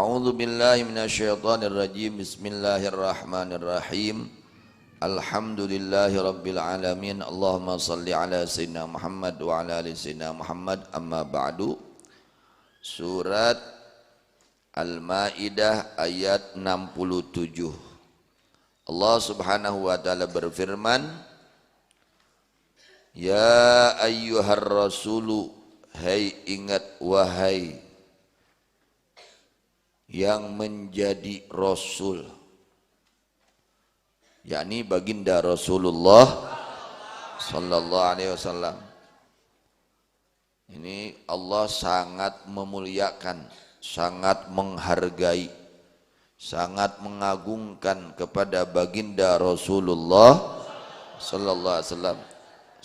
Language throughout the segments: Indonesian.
A'udzu billahi minasyaitonir rajim. Bismillahirrahmanirrahim. Alhamdulillahi rabbil alamin. Allahumma shalli ala sayyidina Muhammad wa ala ali sayyidina Muhammad. Amma ba'du. Surat Al-Maidah ayat 67. Allah Subhanahu wa taala berfirman, Ya ayyuhar rasulu, hai ingat wahai yang menjadi rasul, yakni baginda Rasulullah sallallahu alaihi wasallam. Ini Allah sangat memuliakan, sangat menghargai, sangat mengagungkan kepada baginda Rasulullah sallallahu alaihi wasallam,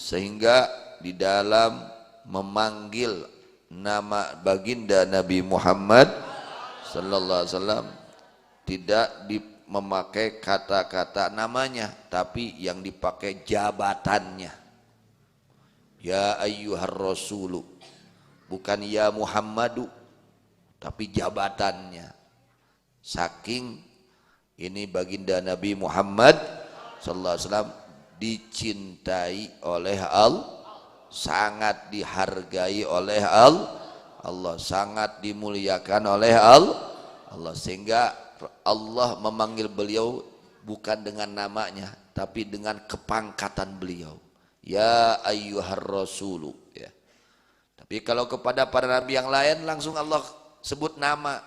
sehingga di dalam memanggil nama baginda Nabi Muhammad sallallahu alaihi wasallam tidak memakai kata-kata namanya, tapi yang dipakai jabatannya. Ya ayyuhar rasulu, bukan ya Muhammadu, tapi jabatannya. Saking ini baginda Nabi Muhammad sallallahu alaihi wasallam dicintai oleh Allah, sangat dihargai oleh Allah, sangat dimuliakan oleh Allah, sehingga Allah memanggil beliau bukan dengan namanya, tapi dengan kepangkatan beliau, ya ayyuhar rasulu, ya. Tapi kalau kepada para nabi yang lain langsung Allah sebut nama,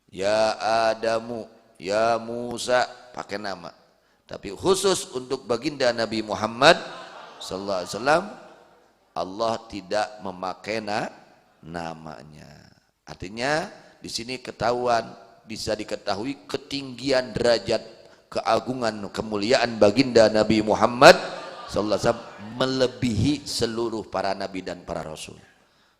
ya Adamu, ya Musa, pakai nama. Tapi khusus untuk baginda Nabi Muhammad sallallahu alaihi wasallam Allah tidak memakai namanya. Artinya di sini bisa diketahui ketinggian derajat, keagungan, kemuliaan baginda Nabi Muhammad sallallahu alaihi wasallam melebihi seluruh para nabi dan para rasul.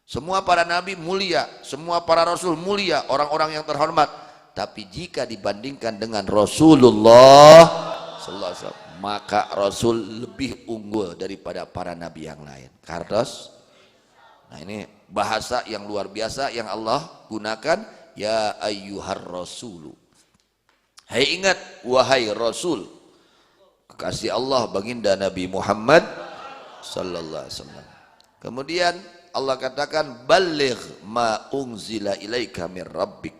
Semua para nabi mulia, semua para rasul mulia, orang-orang yang terhormat. Tapi jika dibandingkan dengan Rasulullah sallallahu alaihi wasallam, maka Rasul lebih unggul daripada para nabi yang lain. Kardos. Nah, ini bahasa yang luar biasa yang Allah gunakan, ya ayyuhar rasulu. Hai ingat wahai Rasul, kekasih Allah baginda Nabi Muhammad sallallahu alaihi wasallam. Kemudian Allah katakan, balligh ma unzila ilaika mir rabbik.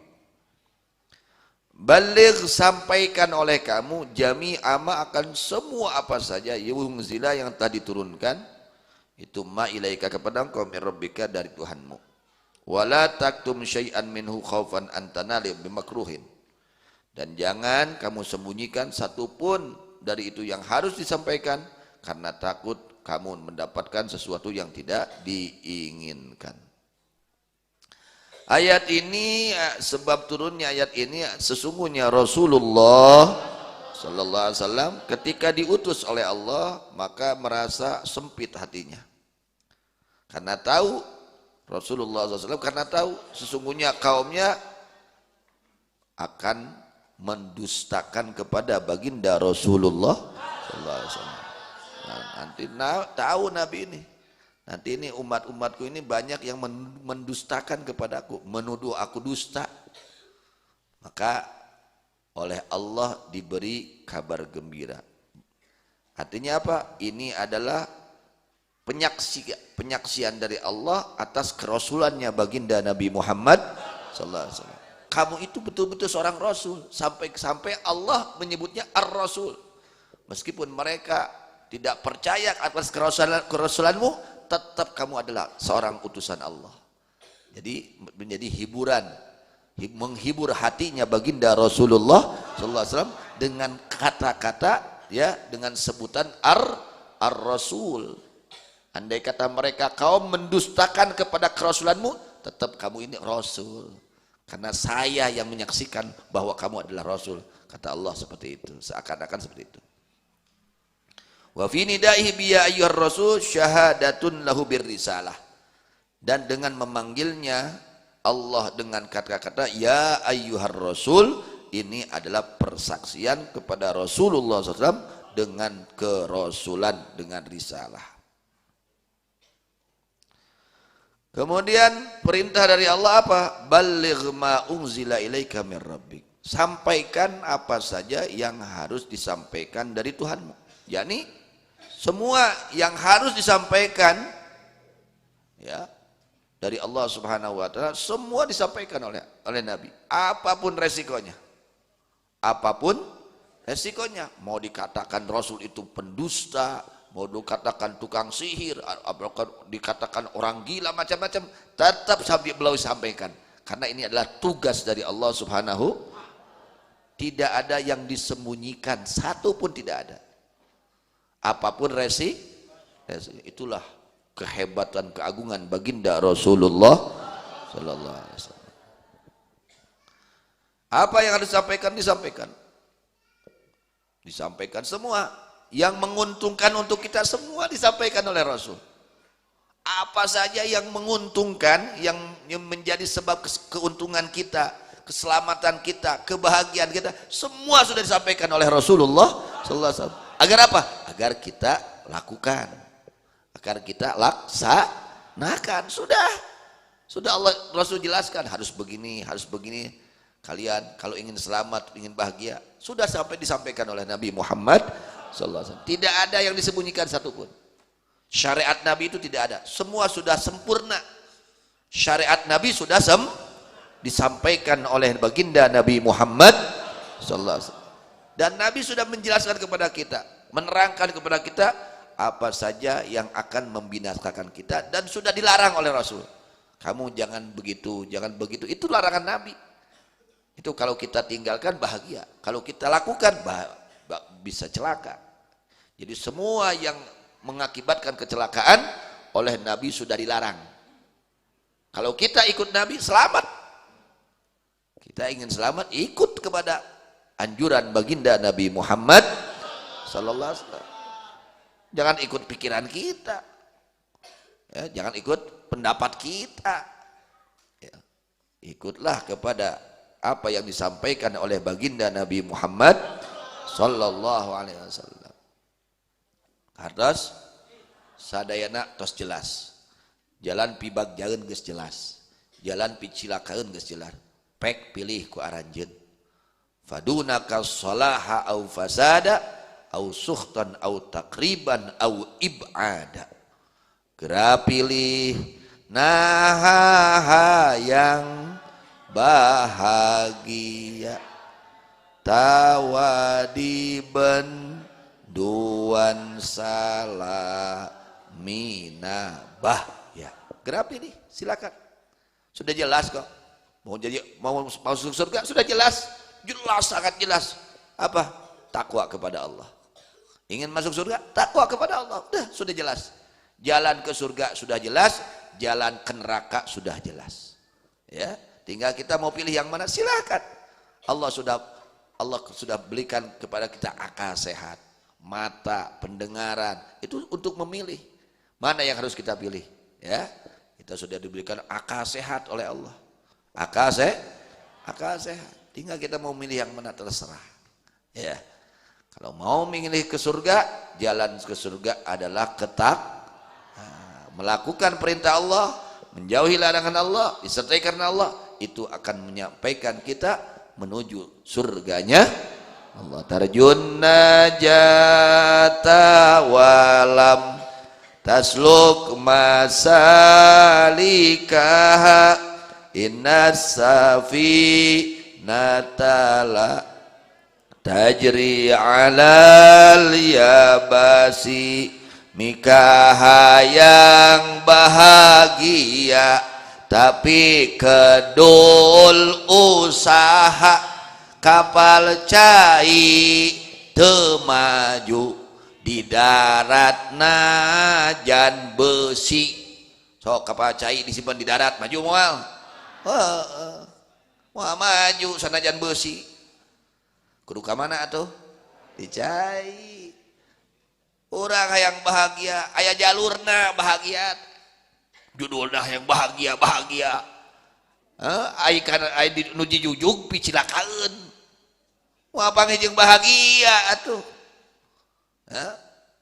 Baligh, sampaikan oleh kamu, jami'a ma, akan semua apa saja unzila yang tadi turunkan itu ma ilaika kepada engkau min rabbika dari Tuhanmu. Wala taktum syai'an minhu khaufan an tanali bimakruhin. Dan jangan kamu sembunyikan satupun dari itu yang harus disampaikan, karena takut kamu mendapatkan sesuatu yang tidak diinginkan. Ayat ini, sebab turunnya ayat ini, sesungguhnya Rasulullah sallallahu alaihi wasallam ketika diutus oleh Allah maka merasa sempit hatinya, karena tahu Rasulullah SAW, karena tahu sesungguhnya kaumnya akan mendustakan kepada baginda Rasulullah sallallahu alaihi wasallam. Nah, nanti tahu Nabi ini, nanti ini umat-umatku ini banyak yang mendustakan kepadaku, menuduh aku dusta. Maka oleh Allah diberi kabar gembira. Artinya apa? Ini adalah penyaksian dari Allah atas kerasulannya baginda Nabi Muhammad sallallahu alaihi wasallam. Kamu itu betul-betul seorang rasul, sampai Allah menyebutnya ar-rasul. Meskipun mereka tidak percaya atas kerasulanmu, tetap kamu adalah seorang utusan Allah. Jadi menjadi hiburan, menghibur hatinya baginda Rasulullah sallallahu alaihi wasallam dengan kata-kata, ya, dengan sebutan ar-rasul. Andai kata mereka kaum mendustakan kepada kerasulanmu, tetap kamu ini rasul, karena saya yang menyaksikan bahwa kamu adalah rasul, kata Allah seperti itu, seakan-akan seperti itu. Wa fi nidaihi bi ya ayyuhar rasul syahadatun lahu birrisalah. Dan dengan memanggilnya Allah dengan kata-kata ya ayyuhar rasul, ini adalah persaksian kepada Rasulullah SAW dengan kerasulan, dengan risalah. Kemudian perintah dari Allah apa? Balligh ma unzila ilaika mir rabbik. Sampaikan apa saja yang harus disampaikan dari Tuhanmu. Yakni semua yang harus disampaikan ya dari Allah Subhanahu wa taala semua disampaikan oleh Nabi. Apapun resikonya. Apapun resikonya, mau dikatakan Rasul itu pendusta, mau dikatakan tukang sihir, dikatakan orang gila, macam-macam, tetap beliau sampaikan. Karena ini adalah tugas dari Allah Subhanahu. Tidak ada yang disembunyikan, satu pun tidak ada. Apapun itulah kehebatan, keagungan baginda Rasulullah Sallallahu Alaihi Wasallam. Apa yang harus disampaikan? Disampaikan semua. Yang menguntungkan untuk kita semua disampaikan oleh Rasul. Apa saja yang menguntungkan, yang menjadi sebab keuntungan kita, keselamatan kita, kebahagiaan kita, semua sudah disampaikan oleh Rasulullah Sallallahu Alaihi Wasallam. Agar apa? Agar kita lakukan, agar kita laksanakan. Sudah Allah Rasul jelaskan harus begini, harus begini. Kalian kalau ingin selamat, ingin bahagia, sudah sampai disampaikan oleh Nabi Muhammad Sallallahu Alaihi Wasallam. Tidak ada yang disembunyikan satupun. Syariat Nabi itu tidak ada, semua sudah sempurna. Syariat Nabi sudah disampaikan oleh baginda Nabi Muhammad Sallallahu Alaihi Wasallam. Dan Nabi sudah menjelaskan kepada kita, menerangkan kepada kita apa saja yang akan membinasakan kita dan sudah dilarang oleh Rasul. Kamu jangan begitu, jangan begitu. Itu larangan Nabi. Itu kalau kita tinggalkan bahagia, kalau kita lakukan bisa celaka. Jadi semua yang mengakibatkan kecelakaan oleh Nabi sudah dilarang. Kalau kita ikut Nabi selamat. Kita ingin selamat, ikut kepada anjuran baginda Nabi Muhammad Sallallahu Alaihi Wasallam. Jangan ikut pikiran kita, ya, jangan ikut pendapat kita, ya. Ikutlah kepada apa yang disampaikan oleh baginda Nabi Muhammad Sallallahu Alaihi Wasallam. Hartos sadayana tos jelas, jalan pibag jalan geus jelas, jalan picilakaeun geus jelas. Pek pilih ku aranjeun. Fadunaka salaha au fasada au suhtan au takriban au ibada. Gera pilih naha yang bahagia tawadiban duan salamina bahya. Gera pilih, silakan. Sudah jelas kok. Mau masuk surga sudah jelas, sangat jelas. Apa? Takwa kepada Allah. Ingin masuk surga, takwa kepada Allah. Sudah jelas. Jalan ke surga sudah jelas, jalan ke neraka sudah jelas. Ya, tinggal kita mau pilih yang mana, silakan. Allah sudah berikan kepada kita akal sehat, mata, pendengaran. Itu untuk memilih mana yang harus kita pilih. Ya, kita sudah diberikan akal sehat oleh Allah. Akal sehat, tinggal kita mau milih yang mana terserah. Ya, kalau mau memilih ke surga, jalan ke surga adalah melakukan perintah Allah, menjauhi larangan Allah, disertai karena Allah, itu akan menyampaikan kita menuju surganya Allah. Tarjun najata walam tasluk masalikaha inna safi natala tajri alal yabasi. Mikaha yang bahagia tapi kedul usaha kapal cai temaju di darat najan besi. So kapal cai disimpan di darat, maju moal. Wah maju sanajan besi. Kudu ka mana atuh? Dicai. Urang hayang bahagia, aya jalurna bahagia. Judulna yang bahagia. Ai kana ai nuju jujug picilakaeun. Wah pangejeung bahagia atuh.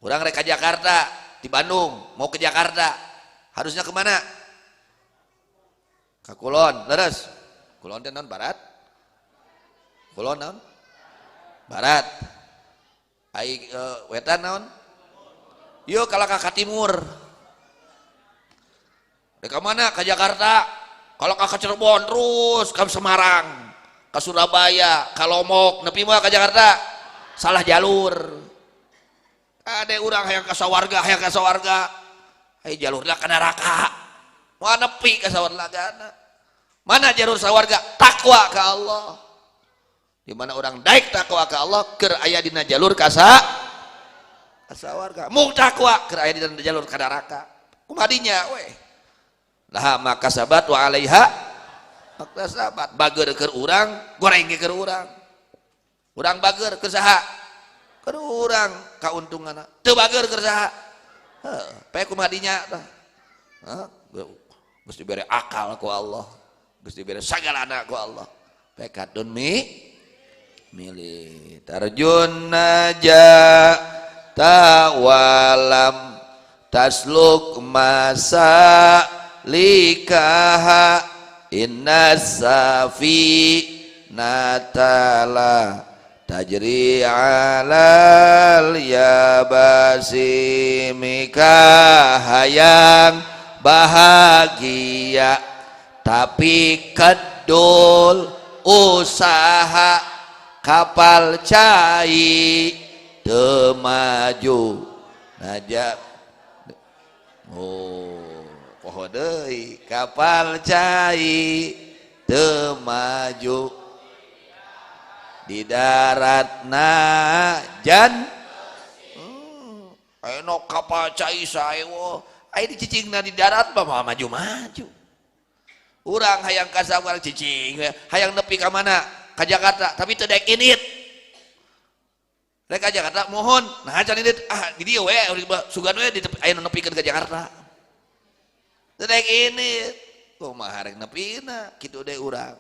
Urang rek ka Jakarta, di Bandung, mau ke Jakarta. Harusnya kemana? ka kulon leres kulon teh naon barat kulon naon barat ai wetan naon yuk kalau ka timur ke mana ke Jakarta kalau ke Cirebon terus ke Semarang ke Surabaya ke Lombok nepi mah ke Jakarta salah jalur ada urang hayang ka sawarga ai jalurna ka neraka moal nepi ka sawargana mana jalur sawarga takwa ka Allah di mana orang daek takwa ka Allah keur aya dina jalur ka sawarga mung takwa keur aya dina jalur ka neraka kumaha dinya we laha maka sabat wa alaiha maka sabat bager keur urang goreng ge keur urang bager keur saha keur urang kauntunganna teu bager keur saha heuh kumaha dinya tah geus dibere akal ku Allah geus dibere sagalana ku Allah pe kadun milih tarjun naja tawalam tasluk masa likaha inna safi natala tajri alal yabasi mika hayang bahagia tapi kedul usaha kapal cai teu maju najak poho deui kapal cai teu maju di daratna jan eno kapal cai sae wo aya dicicingna di darat mah maju-maju urang hayang ka sawarga cicing hayang nepi ka mana ka Jakarta tapi teu daek init rek ka Jakarta mohon nah can init di dieu we sugan we aya nepikeun ka Jakarta teu daek init kumaha rek nepina kitu deui urang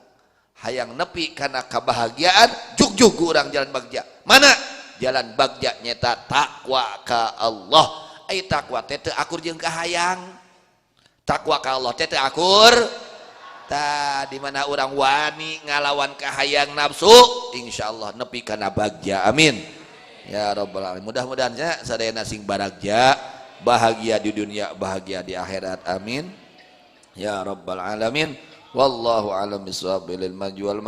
hayang nepi kana kabahagiaan jugjug urang jalan bagja mana jalan bagja nyata takwa ka Allah ai takwa teh teu akur jeung kahayang takwa ka Allah teh teu akur tah di mana urang wani ngalawan kahayang nafsu insyaallah nepi kana bagja amin ya rabbal alamin mudah-mudahan sadayana sing baragja bahagia di dunia bahagia di akhirat amin ya rabbal alamin wallahu a'lam bishawab bil majwal